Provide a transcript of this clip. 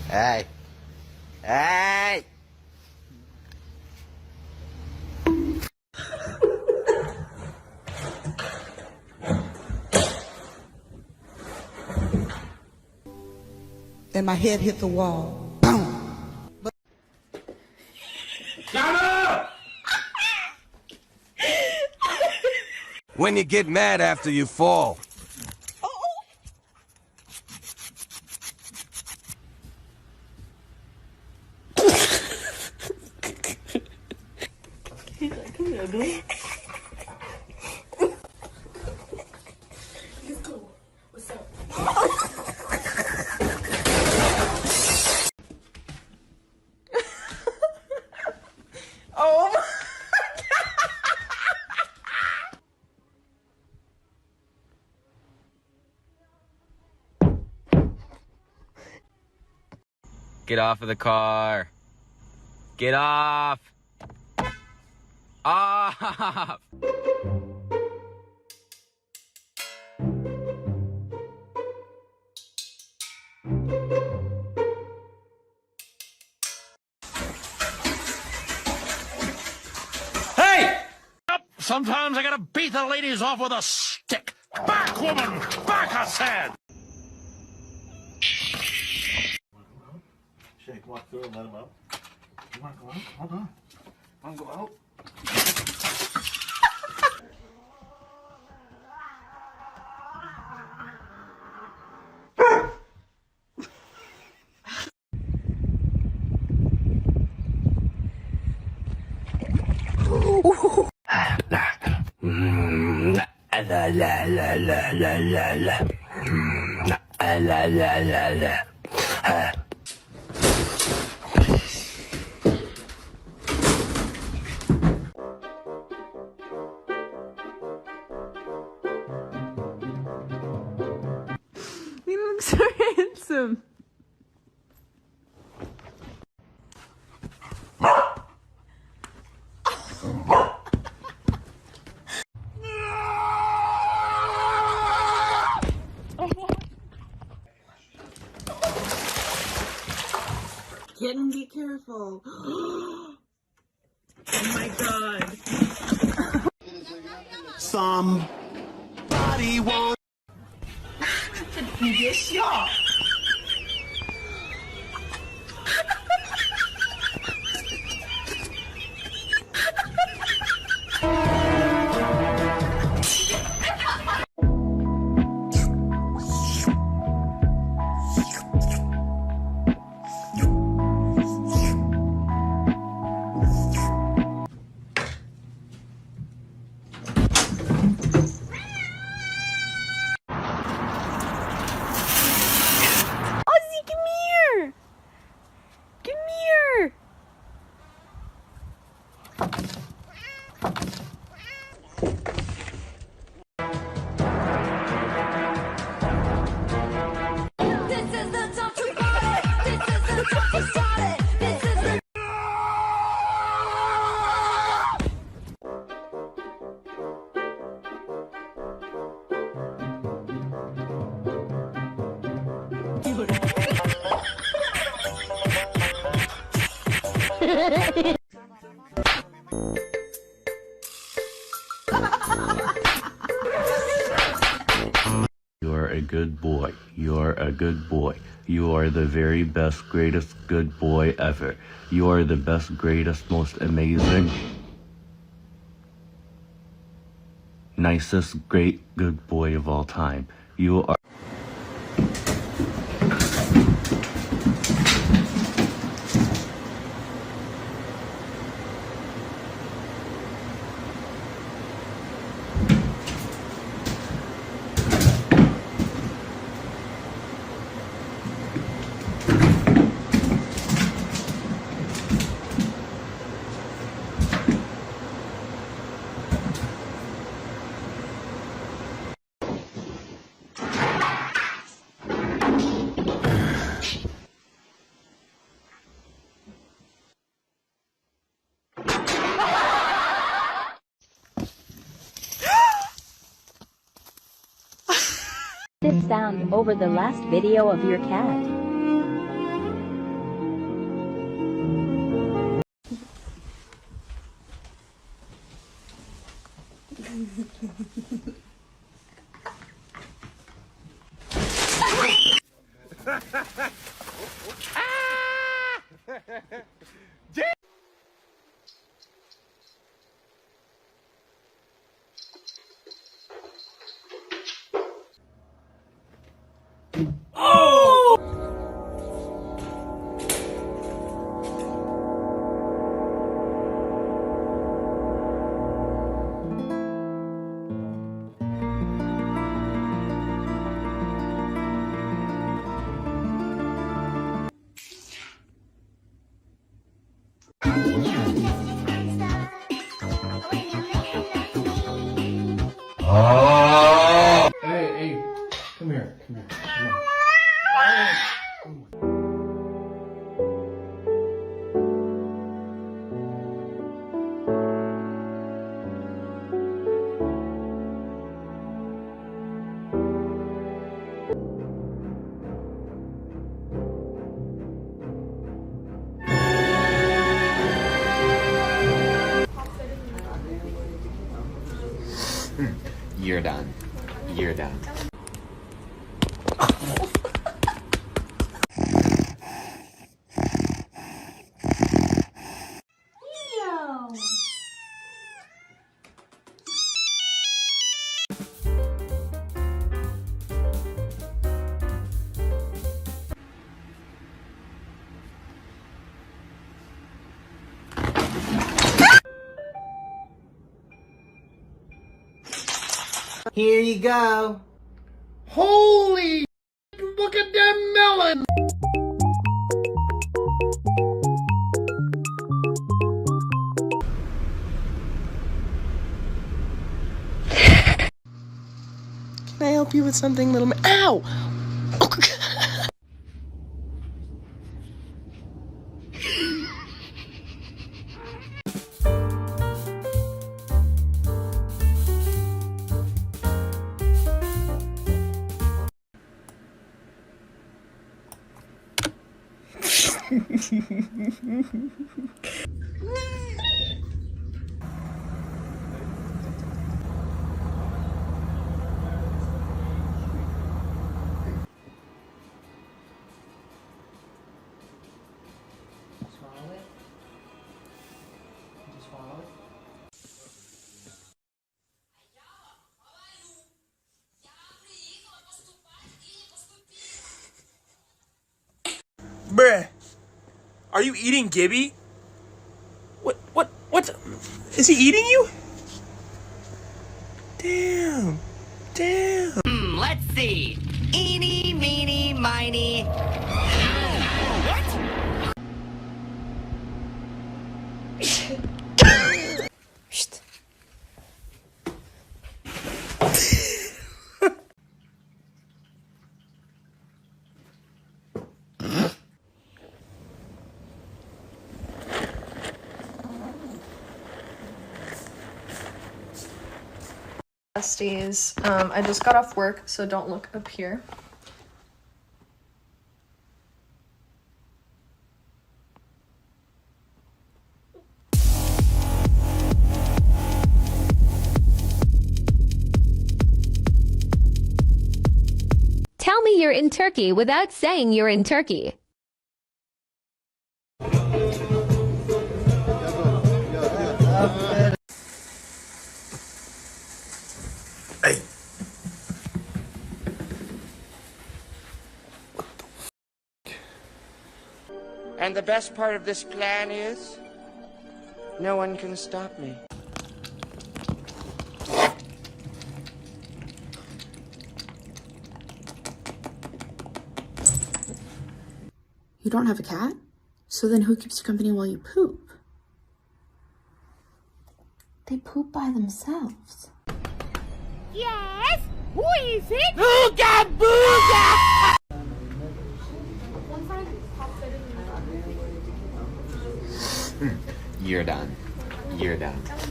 Hey! Hey! And my head hit the wall. Boom! When you get mad after you fall. Oh my. Get off of the car. Get off. Off. Hey! Sometimes I gotta beat the ladies off with a stick. Back, woman! Back, I said! Shake, walk through and let him out. You wanna go out? Hold on. Wanna go out? La la la la la la la. La la la la. You look so handsome. Kitten, be careful. Oh my god. Somebody wants. Ozzy, come here! Come here! This is the time to party. This is the time to start it. This is the You're a good boy. You're a good boy. You are the very best, greatest good boy ever. You are the best, greatest, most amazing, nicest, great, good boy of all time. You are. sound over the last video of your cat. Hey, come here. Come on. You're done. You're done. Here you go. Holy! Look at that melon! Can I help you with something, little man? Ow! Bruh, are you eating Gibby? What? Is he eating you? Damn. Let's see. Eeny, meeny, miny. Besties, I just got off work, so don't look up here. Tell me you're in Turkey without saying you're in Turkey. Hey. And the best part of this plan is, no one can stop me. You don't have a cat? So then who keeps you company while you poop? They poop by themselves. Yes? Who is it? Booga booga! You're done. You're done.